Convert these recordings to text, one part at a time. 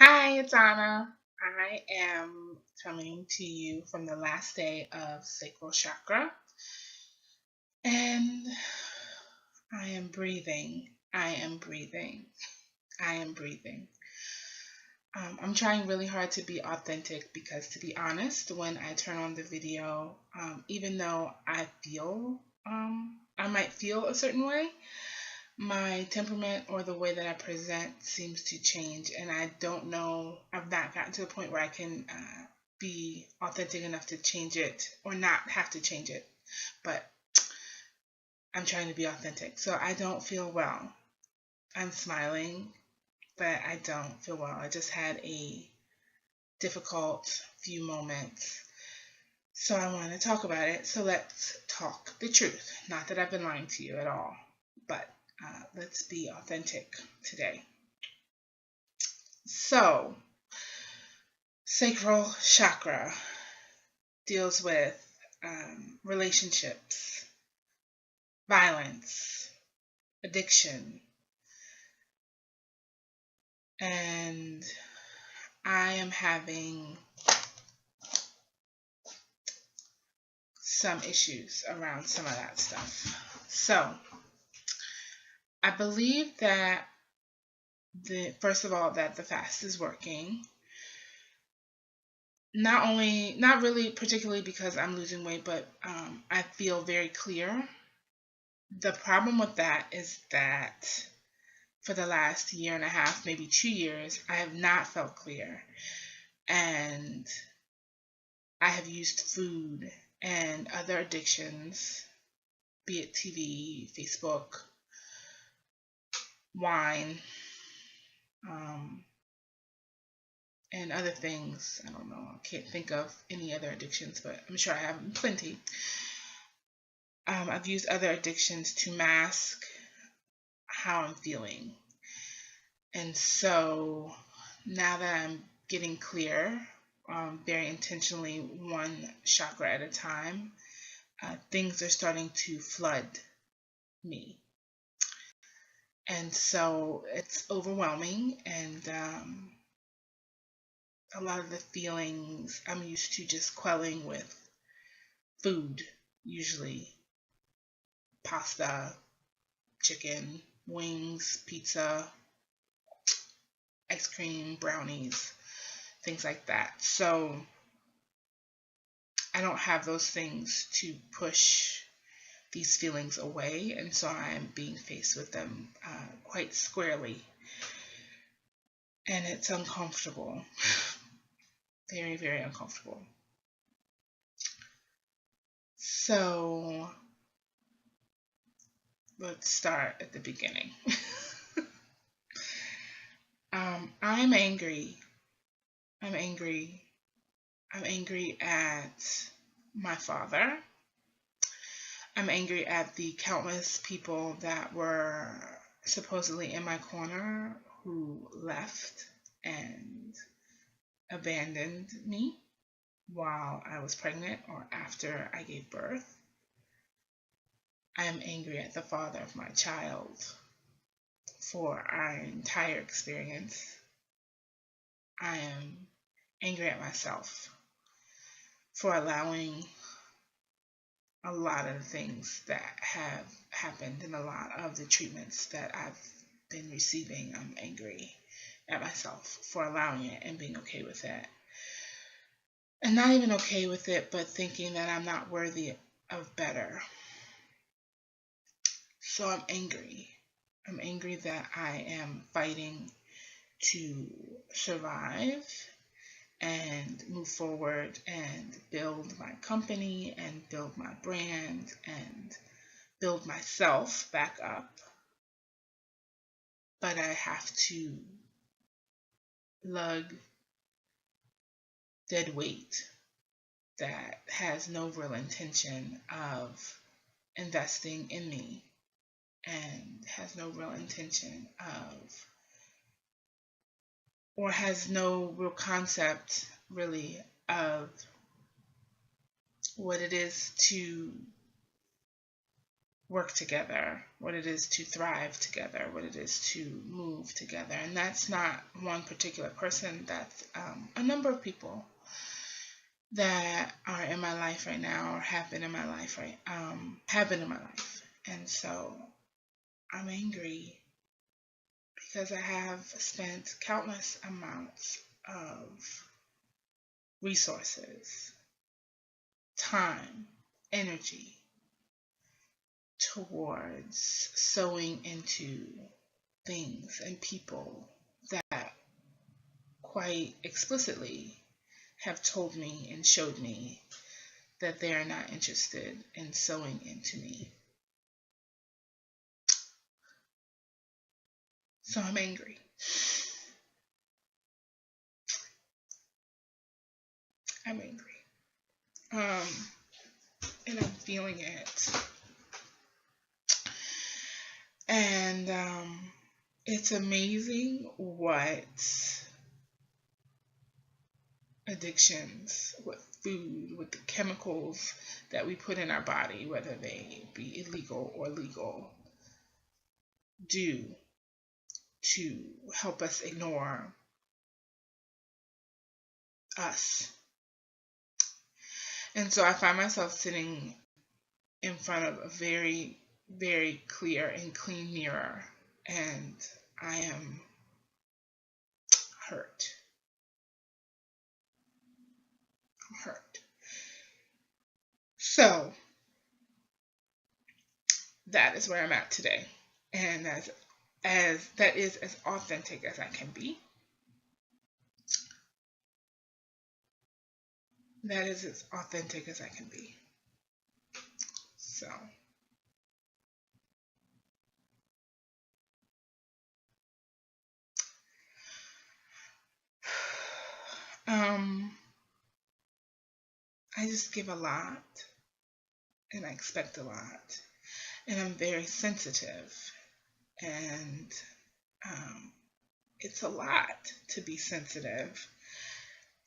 Hi, it's Anna. I am coming to you from the last day of Sacral Chakra, and I am breathing. I am breathing. I am breathing. I'm trying really hard to be authentic because, to be honest, when I turn on the video, even though I might feel a certain way, my temperament or the way that I present seems to change, and I don't know. I've not gotten to the point where I can be authentic enough to change it or not have to change it. But I'm trying to be authentic, so I don't feel well. I'm smiling, but I don't feel well. I just had a difficult few moments, so I want to talk about it. So let's talk the truth. Not that I've been lying to you at all, but let's be authentic today. So, Sacral Chakra deals with relationships, violence, addiction, and I am having some issues around some of that stuff. So, I believe that first of all, that the fast is working. Not really particularly because I'm losing weight, but I feel very clear. The problem with that is that for the last year and a half, maybe 2 years, I have not felt clear. And I have used food and other addictions, be it TV, Facebook, wine, and other things. I don't know. I can't think of any other addictions, but I'm sure I have plenty. I've used other addictions to mask how I'm feeling. And so now that I'm getting clear, very intentionally, one chakra at a time, things are starting to flood me. And so it's overwhelming, and a lot of the feelings I'm used to just quelling with food, usually pasta, chicken, wings, pizza, ice cream, brownies, things like that. So I don't have those things to push these feelings away, and so I am being faced with them quite squarely, and it's uncomfortable. Very, very uncomfortable. So let's start at the beginning. I'm angry. I'm angry. I'm angry at my father. I'm angry at the countless people that were supposedly in my corner who left and abandoned me while I was pregnant or after I gave birth. I am angry at the father of my child for our entire experience. I am angry at myself for allowing a lot of the things that have happened and a lot of the treatments that I've been receiving. I'm angry at myself for allowing it and being okay with it. And not even okay with it, but thinking that I'm not worthy of better. So I'm angry. I'm angry that I am fighting to survive and move forward and build my company and build my brand and build myself back up. But I have to lug dead weight that has no real intention of investing in me and has no real intention of, or has no real concept really of, what it is to work together, what it is to thrive together, what it is to move together. And that's not one particular person, that's a number of people that are in my life right now, or have been in my life, And so I'm angry because I have spent countless amounts of resources, time, energy towards sowing into things and people that quite explicitly have told me and showed me that they are not interested in sowing into me. So I'm angry. I'm angry. And I'm feeling it. And it's amazing what addictions, what food, what the chemicals that we put in our body, whether they be illegal or legal, do to help us ignore us. And so I find myself sitting in front of a very, very clear and clean mirror, and I am hurt. I'm hurt. So that is where I'm at today. And as that is as authentic as I can be. That is as authentic as I can be. So I just give a lot, and I expect a lot, and I'm very sensitive, and it's a lot to be sensitive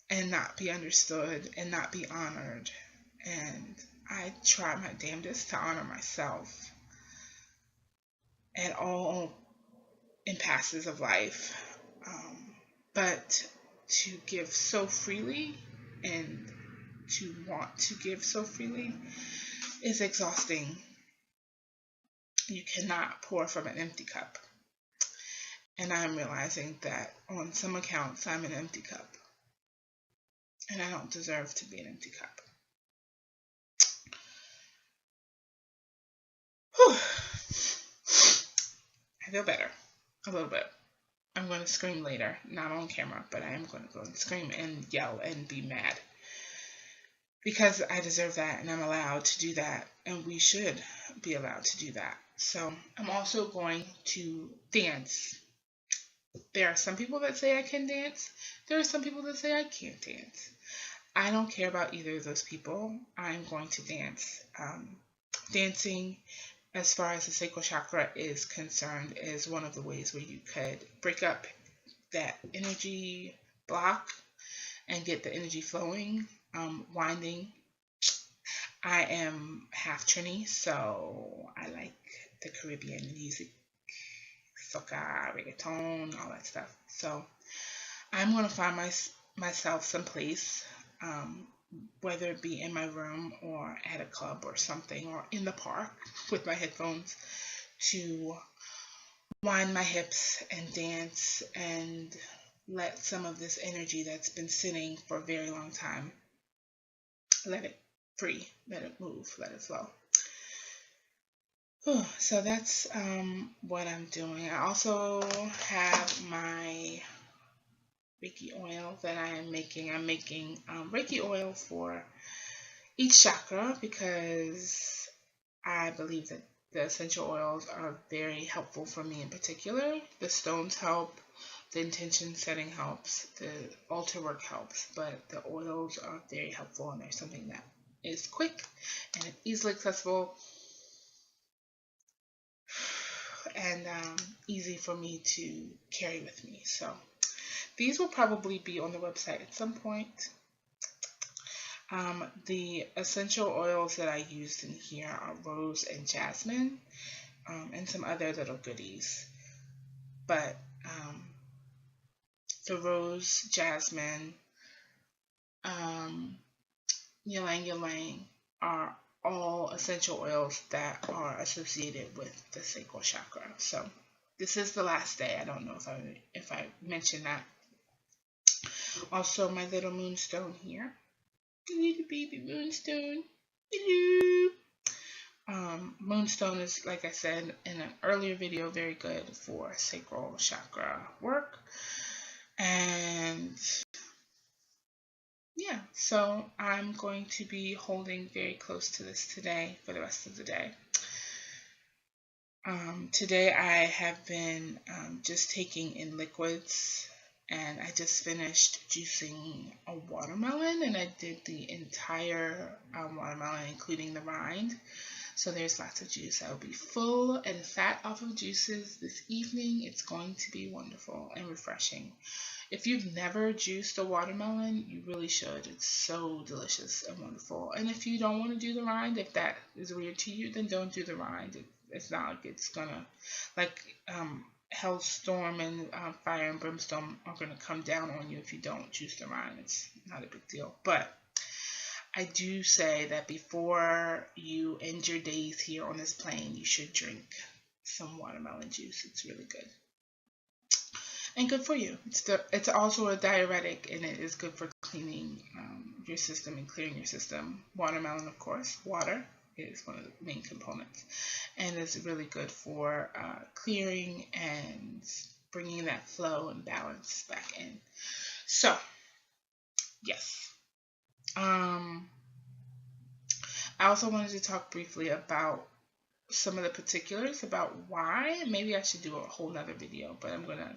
and not be understood and not be honored. And I try my damnedest to honor myself at all impasses of life, but to give so freely and to want to give so freely is exhausting. You cannot pour from an empty cup. And I'm realizing that on some accounts I'm an empty cup. And I don't deserve to be an empty cup. Whew. I feel better. A little bit. I'm going to scream later. Not on camera, but I am going to go and scream and yell and be mad. Because I deserve that, and I'm allowed to do that, and we should be allowed to do that. So I'm also going to dance. There are some people that say I can dance. There are some people that say I can't dance. I don't care about either of those people. I'm going to dance. Dancing, as far as the sacral chakra is concerned, is one of the ways where you could break up that energy block and get the energy flowing. Winding. I am half Trini, so I like the Caribbean music, soca, reggaeton, all that stuff. So I'm going to find myself someplace, whether it be in my room or at a club or something, or in the park with my headphones, to wind my hips and dance and let some of this energy that's been sitting for a very long time, let it free, let it move, let it flow. So that's what I'm doing. I also have my Reiki oil that I am making. I'm making Reiki oil for each chakra because I believe that the essential oils are very helpful for me in particular. The stones help, the intention setting helps, the altar work helps, but the oils are very helpful, and they're something that is quick and easily accessible and easy for me to carry with me. So these will probably be on the website at some point. The essential oils that I used in here are rose and jasmine, and some other little goodies. But the rose, jasmine, ylang ylang are all essential oils that are associated with the sacral chakra. So this is the last day. I don't know if I mentioned that. Also, my little moonstone here. Little baby moonstone. Hello. Moonstone is, like I said in an earlier video, very good for sacral chakra work. And yeah, so I'm going to be holding very close to this today for the rest of the day. Today I have been just taking in liquids, and I just finished juicing a watermelon, and I did the entire watermelon, including the rind. So there's lots of juice. I will be full and fat off of juices this evening. It's going to be wonderful and refreshing. If you've never juiced a watermelon, you really should. It's so delicious and wonderful. And if you don't want to do the rind, if that is weird to you, then don't do the rind. It's not like it's gonna, like hellstorm and fire and brimstone are gonna come down on you if you don't juice the rind. It's not a big deal. But I do say that before you end your days here on this plane, you should drink some watermelon juice. It's really good and good for you. It's also a diuretic, and it is good for cleaning your system and clearing your system. Watermelon, of course, water is one of the main components, and it's really good for clearing and bringing that flow and balance back in. So, yes. I also wanted to talk briefly about some of the particulars about why. Maybe I should do a whole nother video, but I'm going to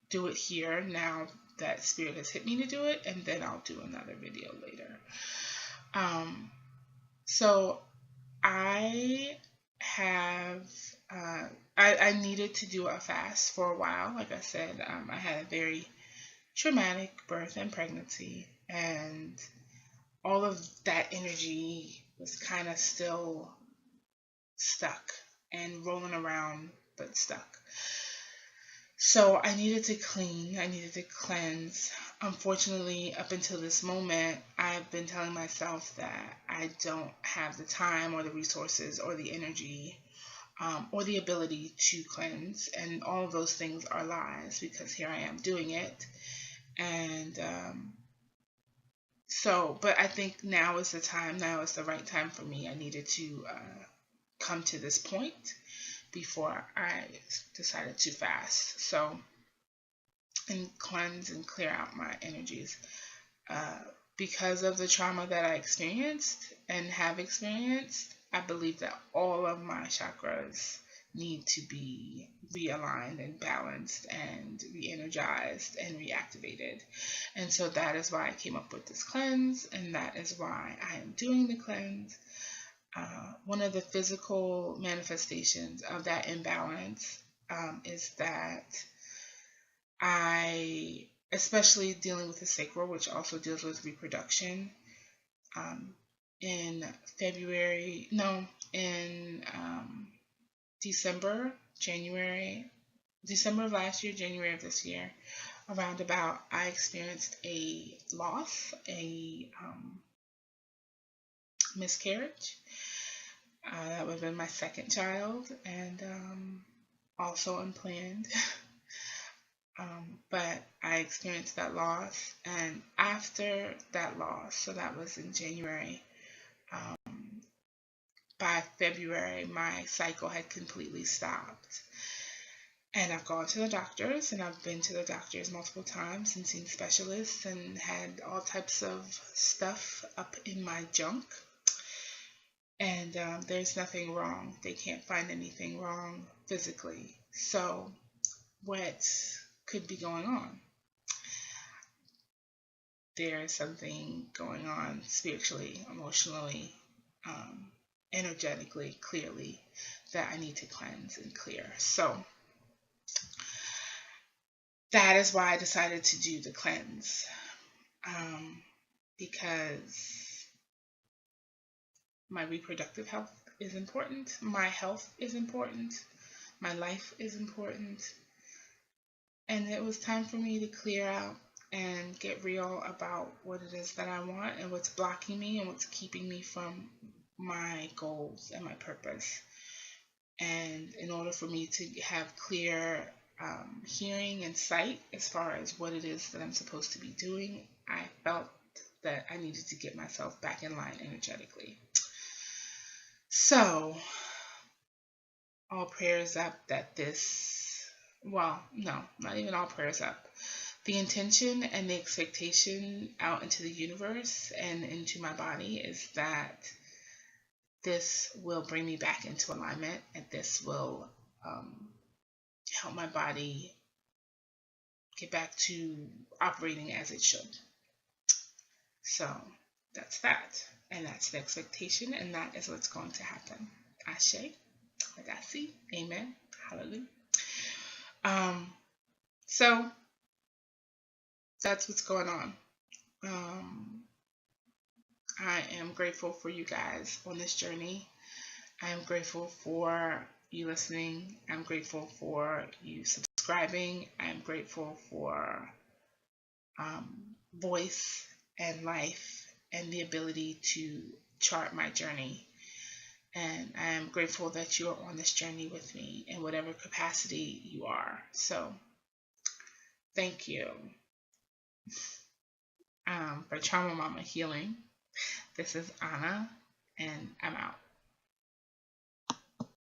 do it here now that Spirit has hit me to do it, and then I'll do another video later. So I have, I needed to do a fast for a while. Like I said, I had a very traumatic birth and pregnancy, and all of that energy was kind of still stuck and rolling around, but stuck. So I needed to clean, I needed to cleanse. Unfortunately, up until this moment, I've been telling myself that I don't have the time or the resources or the energy or the ability to cleanse. And all of those things are lies, because here I am doing it. And but I think now is the time, now is the right time for me. I needed to come to this point before I decided to fast. So, and cleanse and clear out my energies. Because of the trauma that I experienced and have experienced, I believe that all of my chakras need to be realigned and balanced and re-energized and reactivated. And so that is why I came up with this cleanse, and that is why I am doing the cleanse. One of the physical manifestations of that imbalance is that I, especially dealing with the sacral, which also deals with reproduction, in December of last year, January of this year, around about, I experienced a loss, a miscarriage. That would have been my second child, and also unplanned. But I experienced that loss, and after that loss, so that was in January, by February, my cycle had completely stopped. And I've gone to the doctors, and I've been to the doctors multiple times and seen specialists and had all types of stuff up in my junk. And there's nothing wrong. They can't find anything wrong physically. So what could be going on? There's something going on spiritually, emotionally, energetically, clearly, that I need to cleanse and clear. So that is why I decided to do the cleanse, because My reproductive health is important. My health is important. My life is important. And it was time for me to clear out and get real about what it is that I want and what's blocking me and what's keeping me from my goals and my purpose. And in order for me to have clear hearing and sight as far as what it is that I'm supposed to be doing, I felt that I needed to get myself back in line energetically. So, all prayers up that this, well, no, not even all prayers up. The intention and the expectation out into the universe and into my body is that this will bring me back into alignment, and this will help my body get back to operating as it should. So that's that. And that's the expectation, and that is what's going to happen. Ashe, Adasi, Amen, Hallelujah. So that's what's going on. I am grateful for you guys on this journey. I am grateful for you listening. I'm grateful for you subscribing. I'm grateful for voice and life and the ability to chart my journey. And I am grateful that you're on this journey with me in whatever capacity you are. So thank you for Trauma Mama Healing. This is Anna, and I'm out.